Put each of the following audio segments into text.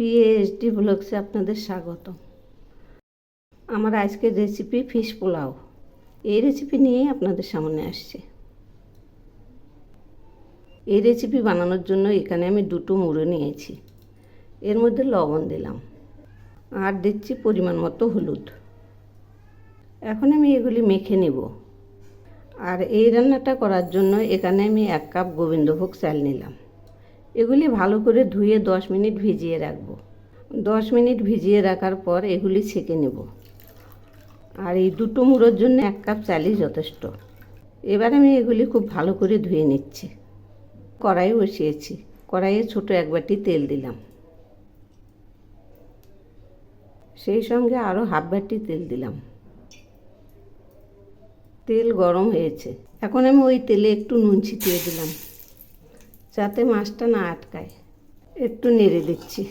PhD ব্লগসে আপনাদের স্বাগত। আমার আজকের রেসিপি ফিশ পোলাও। এই রেসিপি নিয়েই আপনাদের সামনে আসছে। এই রেসিপি বানানোর জন্য এখানে আমি 2টো মুড়ো নিয়েছি। এর মধ্যে লবণ দিলাম আর দিচ্ছি পরিমাণ মতো হলুদ। এখন আমি এগুলি মেখে নেব। আর এই রান্নাটা করার জন্য এখানে আমি 1 কাপ গোবিন্দভোগ চাল নিলাম। এগুলি ভালো করে ধুয়ে 10 মিনিট ভিজিয়ে রাখবো। 10 মিনিট ভিজিয়ে রাখার পর এগুলি ছেঁকে নেব। আর এই 2টো মুড়োর জন্য 1 কাপ চালই যথেষ্ট। এবার আমি এগুলি খুব ভালো করে ধুয়ে নিচ্ছি। কড়াই বসিয়েছি। কড়াইয়ে ছোট 1 বাটি তেল দিলাম, সেই সঙ্গে আরও হাফ বাটি তেল দিলাম। তেল গরম হয়েছে। এখন আমি ওই তেলে একটু নুন ছিটিয়ে দিলাম যাতে মাছটা না আটকায়। একটু নেড়ে দিচ্ছি।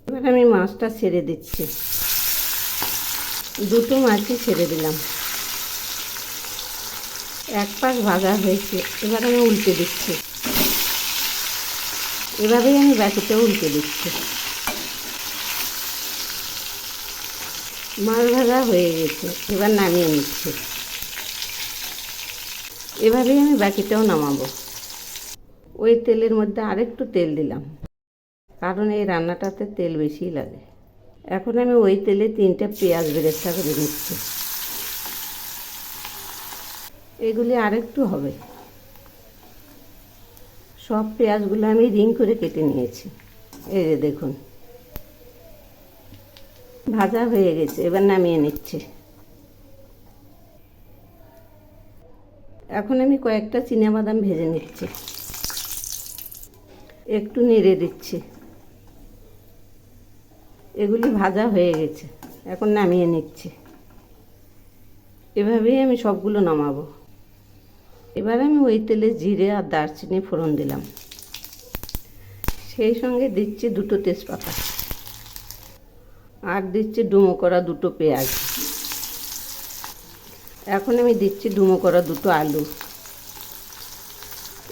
এবার আমি মাছটা ছেড়ে দিচ্ছি। 2টো মাছই ছেড়ে দিলাম। এক পাশ ভাজা হয়েছে। এবার আমি উল্টে দিচ্ছি। এভাবেই আমি বাকিটাও উল্টে দিচ্ছি। মাছ ভাজা হয়ে গেছে। এবার নামিয়ে নিচ্ছি। এভাবেই আমি বাকিটাও নামাবো। ওই তেলের মধ্যে আরেকটু তেল দিলাম, কারণ এই রান্নাটাতে তেল বেশিই লাগে। এখন আমি ওই তেলে 3টে পেঁয়াজ বেরেস্তা করে নিচ্ছি। এগুলি আরেকটু হবে। সব পেঁয়াজগুলো আমি রিং করে কেটে নিয়েছি। এই যে দেখুন, ভাজা হয়ে গেছে। এবার নামিয়ে নিচ্ছি। এখন আমি কয়েকটা চিনাবাদাম ভেজে নিচ্ছি। একটু নেড়ে দিচ্ছি। এগুলি ভাজা হয়ে গেছে। এখন নামিয়ে নিচ্ছি। এভাবেই আমি সবগুলো নামাবো। এবার আমি ওই তেলে জিরে আর দারচিনি ফোড়ন দিলাম, সেই সঙ্গে দিচ্ছি 2টো তেজপাতা আর দিচ্ছি ডুমো করা 2টো পেঁয়াজ। এখন আমি দিচ্ছি ডুমো করা 2টো আলু।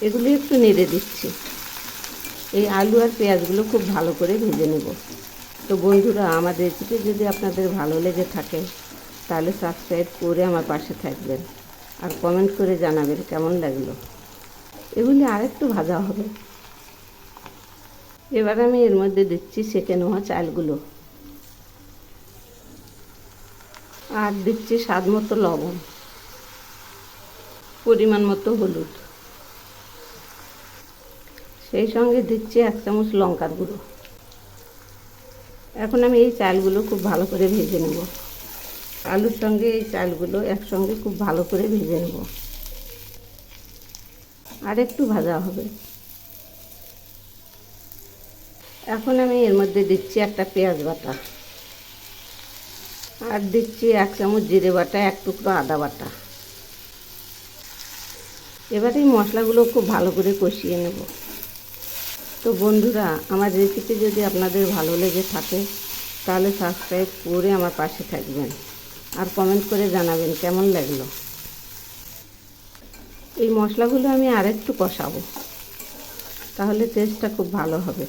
এগুলি একটু নেড়ে দিচ্ছি। এই আলু আর পেঁয়াজগুলো খুব ভালো করে ভেজে নেব। তো বন্ধুরা, আমার রেসিপি যদি আপনাদের ভালো লেগে থাকে তাহলে সাবস্ক্রাইব করে আমার পাশে থাকবেন আর কমেন্ট করে জানাবেন কেমন লাগলো। এগুলি আরেকটু ভাজা হবে। এবার আমি এর মধ্যে দিচ্ছি সেঁকে নেওয়া চালগুলো আর দিচ্ছি স্বাদ মতো লবণ, পরিমাণ মতো হলুদ, সেই সঙ্গে দিচ্ছি 1 চামচ লঙ্কার গুঁড়ো। এখন আমি এই চালগুলো খুব ভালো করে ভেজে নেব। আলুর সঙ্গে এই চালগুলো একসঙ্গে খুব ভালো করে ভেজে নেব। আর একটু ভাজা হবে। এখন আমি এর মধ্যে দিচ্ছি একটা পেঁয়াজ বাটা আর দিচ্ছি 1 চামচ জিরে বাটা, 1 টুকরো আদা বাটা। এবার এই মশলাগুলো খুব ভালো করে কষিয়ে নেব। তো বন্ধুরা, আমার রেসিপি যদি আপনাদের ভালো লেগে থাকে তাহলে সাবস্ক্রাইব করে আমার পাশে থাকবেন আর কমেন্ট করে জানাবেন কেমন লাগলো। এই মশলাগুলো আমি আরেকটু কষাবো, তাহলে টেস্টটা খুব ভালো হবে।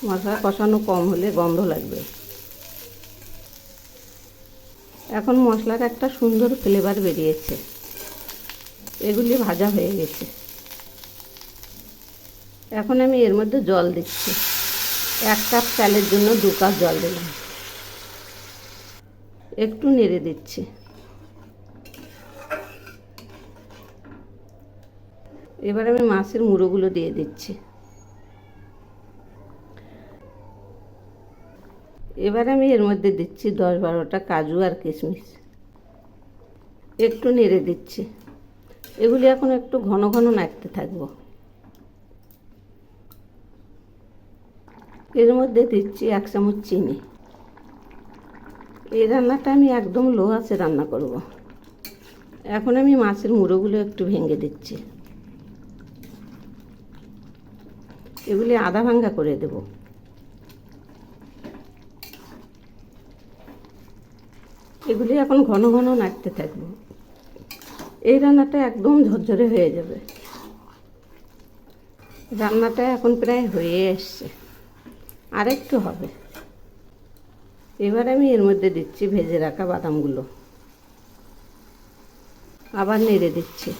মশলা কষানো কম হলে গন্ধ লাগবে। এখন মশলার একটা সুন্দর ফ্লেভার বেরিয়েছে। এগুলি ভাজা হয়ে গেছে। এখন আমি এর মধ্যে জল দিচ্ছি। 1 কাপ চালের জন্য 2 কাপ জল দিলাম। একটু নেড়ে দিচ্ছি। এবার আমি মাছের মুড়োগুলো দিয়ে দিচ্ছি। এবার আমি এর মধ্যে দিচ্ছি 10-12টা কাজু আর কিশমিশ। একটু নেড়ে দিচ্ছি। এগুলি এখন একটু ঘন ঘন নাড়তে থাকবো। এর মধ্যে দিচ্ছি 1 চামচ চিনি। এই রান্নাটা আমি একদম লো আঁচে রান্না করব। এখন আমি মাছের মুড়োগুলো একটু ভেঙে দিচ্ছি। এগুলি আধা ভাঙা করে দেব। এগুলি এখন ঘন ঘন নাড়তে থাকবো। এই রান্নাটা একদম ঝরঝরে হয়ে যাবে। রান্নাটা এখন প্রায় হয়ে এসছে, আরেকটু হবে। এবার আমি এর মধ্যে দিচ্ছি ভেজে রাখা বাদামগুলো, আবার নেড়ে দিচ্ছি।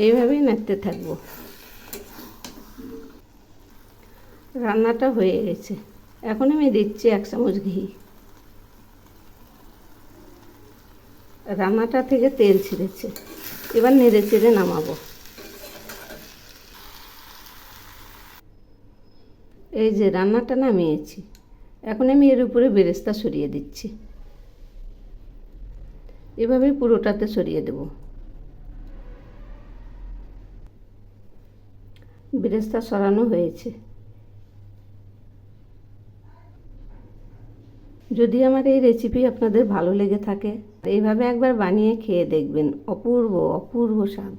এইভাবেই নাড়তে থাকবো। রান্নাটা হয়ে গেছে, এখন আমি দিচ্ছি 1 চামচ ঘি। রান্নাটা থেকে তেল ছিঁড়েছে, এবার নেড়ে চেড়ে নামাবো। এই যে রান্নাটা নামিয়েছি, এখন আমি এর উপরে বেরেস্তা ছড়িয়ে দিচ্ছি। এভাবে পুরোটাতে ছড়িয়ে দেব। বেরেস্তা ছড়ানো হয়েছে। যদি আমার এই রেসিপি আপনাদের ভালো লেগে থাকে, এইভাবে একবার বানিয়ে খেয়ে দেখবেন, অপূর্ব অপূর্ব স্বাদ।